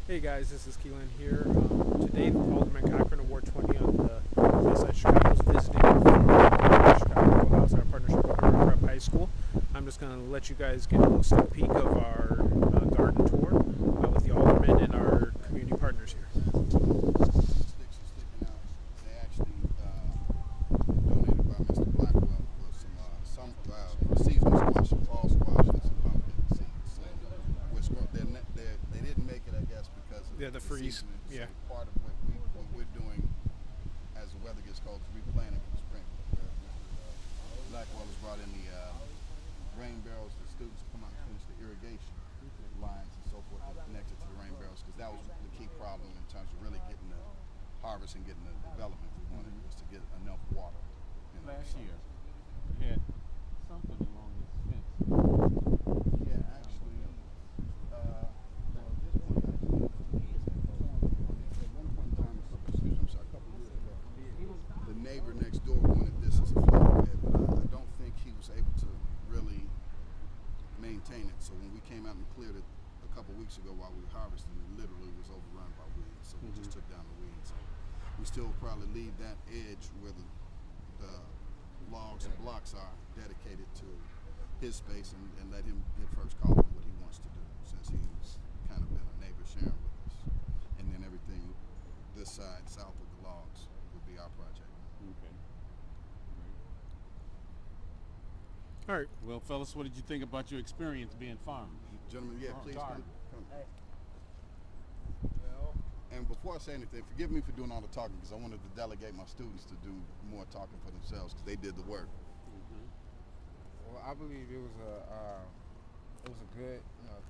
Hey guys, this is Keelan here. Today, Alderman Cochran Award 20 on the Westside Chicago's visiting from Chicago House, our partnership with River Prep High School. I'm just going to let you guys get a little sneak peek of our garden tour with the Alderman and our community partners here. Sticks are sticking out. They actually donated by Mr. Blackwell for some seasonal squash, fall squash, and some pumpkin seeds. So they didn't make it, I guess, because of Yeah, the freeze. season. Yeah. So part of what we're doing as the weather gets cold is replanting for the spring. Where Mr. Blackwell has brought in the rain barrels. The students come out and finish the irrigation lines and so forth that are connected to the rain barrels, because that was the key problem in terms of really getting the harvest and getting the development we wanted, was to get enough water. Last year, we had something along this fence. Yeah, actually, well, this one actually, at one point in time, a couple of years ago, the neighbor next door wanted this as a flower bed, but I don't think he was able to really maintain it. So when we came out and cleared it a couple weeks ago while we were harvesting, it literally was overrun by weeds. So we just took down the weeds. We still probably leave that edge where the logs and blocks are dedicated to his space, and let him get first call on what he wants to do, since he's kind of been a neighbor sharing with us. And then everything this side, south of the logs, would be our project. Okay. All right. Well, fellas, what did you think about your experience being farmed? Gentlemen, yeah, please come. Hey. And before I say anything, forgive me for doing all the talking, because I wanted to delegate my students to do more talking for themselves, because they did the work. Well, I believe it was a good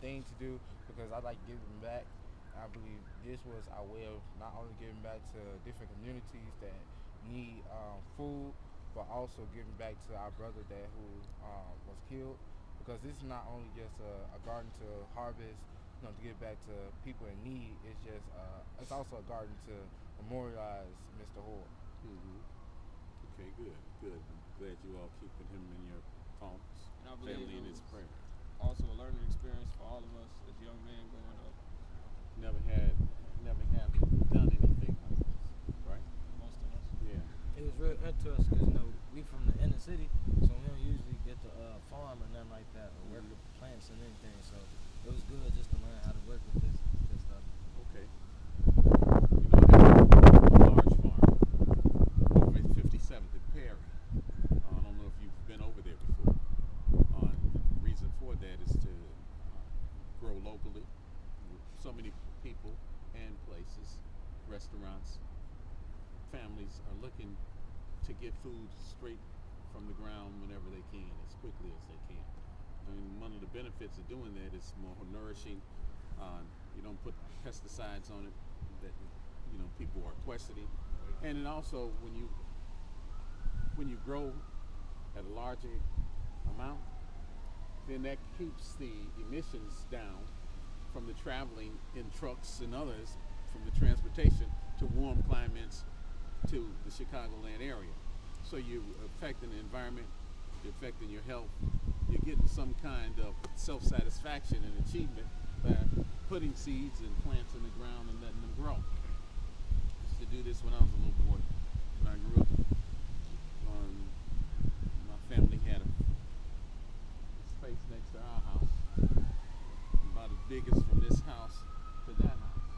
thing to do, because I like giving back. I believe this was our way of not only giving back to different communities that need food, but also giving back to our brother was killed. Because this is not only just a garden to harvest, to give back to people in need. It's just it's also a garden to memorialize Mr. Hoare. Okay, good. I'm glad you all keeping him in your thoughts, And I believe family, it and his was prayer. also a learning experience for all of us as young men growing up. Never having done anything like this, right? Most of us. Yeah. It was real interesting because we from the inner city, so we don't usually get to farm or nothing like that, or work with plants and anything. So it was good just to learn how to work with this stuff. Okay. I have a large farm over at 57th and Perry. I don't know if you've been over there before. The reason for that is to grow locally. So many people and places, restaurants, families are looking to get food straight from the ground whenever they can, as quickly as they can. I mean, one of the benefits of doing that is more nourishing. You don't put pesticides on it that people are questioning, and then also when you grow at a larger amount, then that keeps the emissions down from the traveling in trucks and others, from the transportation to warm climates to the Chicagoland area. So you're affecting the environment, you're affecting your health, you're getting some kind of self-satisfaction and achievement by putting seeds and plants in the ground and letting them grow. I used to do this when I was a little boy. When I grew up, my family had a space next to our house, about as big as from this house to that house.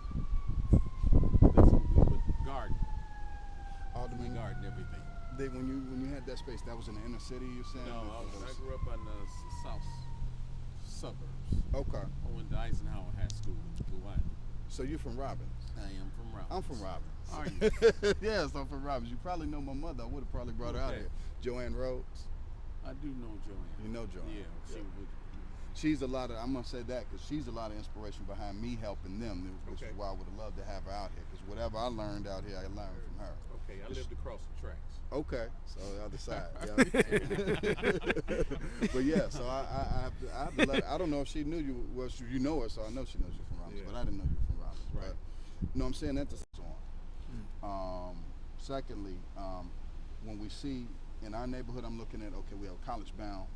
That's what we would garden. We garden everything. When you had that space, that was in the inner city, you're saying? No, I grew up on the south suburbs. Okay. I went to Eisenhower High School in Blue Island. So you're from Robbins? I am from Robbins. I'm from Robbins. Are you? Yes, I'm from Robbins. You probably know my mother. I would have probably brought her out Okay. here. Joanne Rhodes. I do know Joanne. You know Joanne? Yeah, she would. She's a lot of, I'm going to say that because she's a lot of inspiration behind me helping them, which is why I would have loved to have her out here, because whatever I learned out here, I learned from her. Okay, I lived across the tracks. Okay, so the other side. Yeah. But yeah, so I have to let her, I don't know if she knew you. Well, you know her, so I know she knows you from Robbins, but I didn't know you from Robbins. Right. But, no, I'm saying that to on. Secondly, when we see in our neighborhood, I'm looking at, okay, we have a college-bound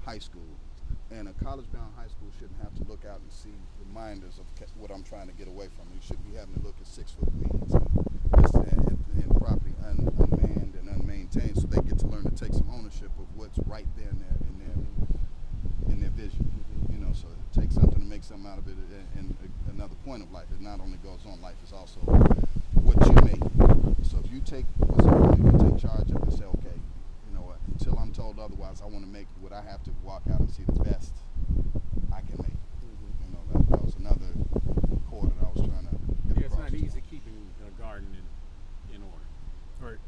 high school, And a college-bound high school shouldn't have to look out and see reminders of what I'm trying to get away from. You shouldn't be having to look at 6-foot weeds and property unmanned and unmaintained, so they get to learn to take some ownership of what's right there in their vision. You know, so take something to make something out of it. And another point of life, it not only goes on life, it's also what you make. So if you take responsibility, you take charge of it and say, okay, you know what, until I'm told otherwise, I want to make what I have to walk out and see the best I can make. You know, that was another core that I was trying to get It's across. not easy keeping a garden in order. Right.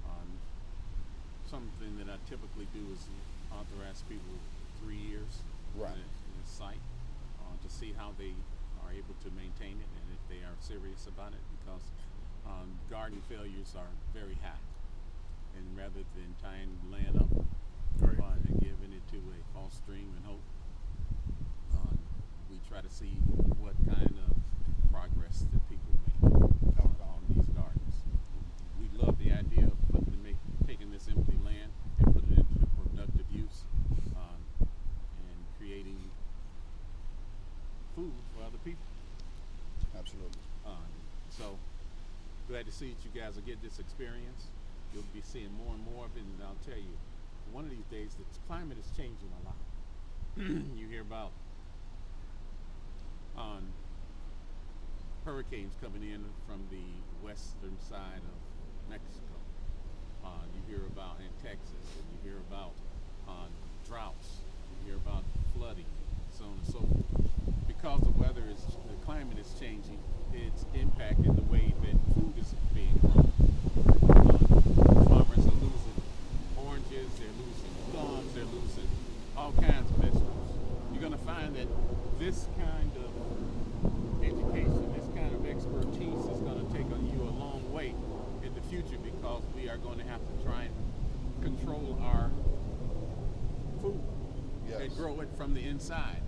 Something that I typically do is authorize people 3 years Right. in a site to see how they are able to maintain it and if they are serious about it, because garden failures are very high. And rather than tying land up Right. and giving it to a false stream and hope, we try to see what kind of progress that people make on these gardens. We love the idea of taking this empty land and putting it into productive use and creating food for other people. Absolutely. So glad to see that you guys will get this experience. You'll be seeing more and more of it, and I'll tell you, one of these days the climate is changing a lot. You hear about hurricanes coming in from the western side of Mexico. You hear about in Texas, and you hear about droughts. You hear about flooding, so on and so forth. Because the climate is changing, it's impacting the way that food is being grown. Farmers are losing oranges, they're losing plums, they're losing all kinds of vegetables. You're going to find that this kind of education, this kind of expertise is going to take you a long way in the future, because we are going to have to try and control our food and grow it from the inside.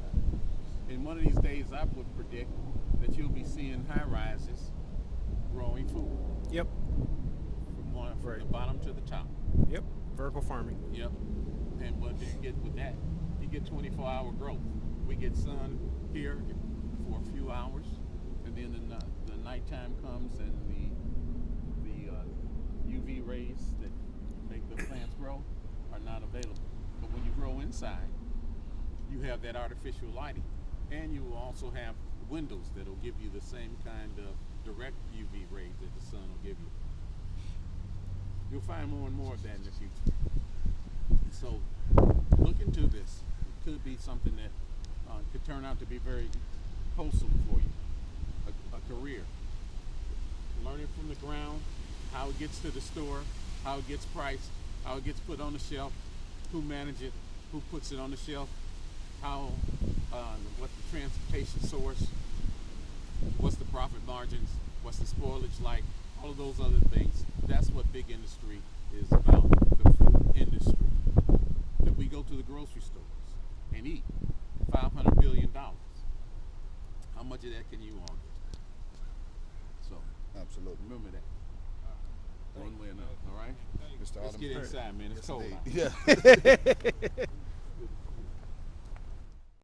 And one of these days I would predict that you'll be seeing high rises growing food Yep. from the bottom to the top. Yep. Vertical farming. Yep. And what you get with that, you get 24-hour growth. We get sun here for a few hours, and then the nighttime comes and the UV rays that make the plants grow are not available. But when you grow inside, you have that artificial lighting, and you will also have windows that will give you the same kind of direct UV rays that the sun will give you. You'll find more and more of that in the future. So look into this. It could be something that could turn out to be very wholesome for you, a career. Learning from the ground, how it gets to the store, how it gets priced, how it gets put on the shelf, who manages it, who puts it on the shelf, how, what the transportation source, what's the profit margins, what's the spoilage like, all of those other things. That's what big industry is about, the food industry. That we go to the grocery stores and eat $500 billion. How much of that can you all get? So, Absolutely. remember that. One way or another, all right? Mr. Let's Alderman. get inside, man. It's Yes, cold indeed. out. Yeah.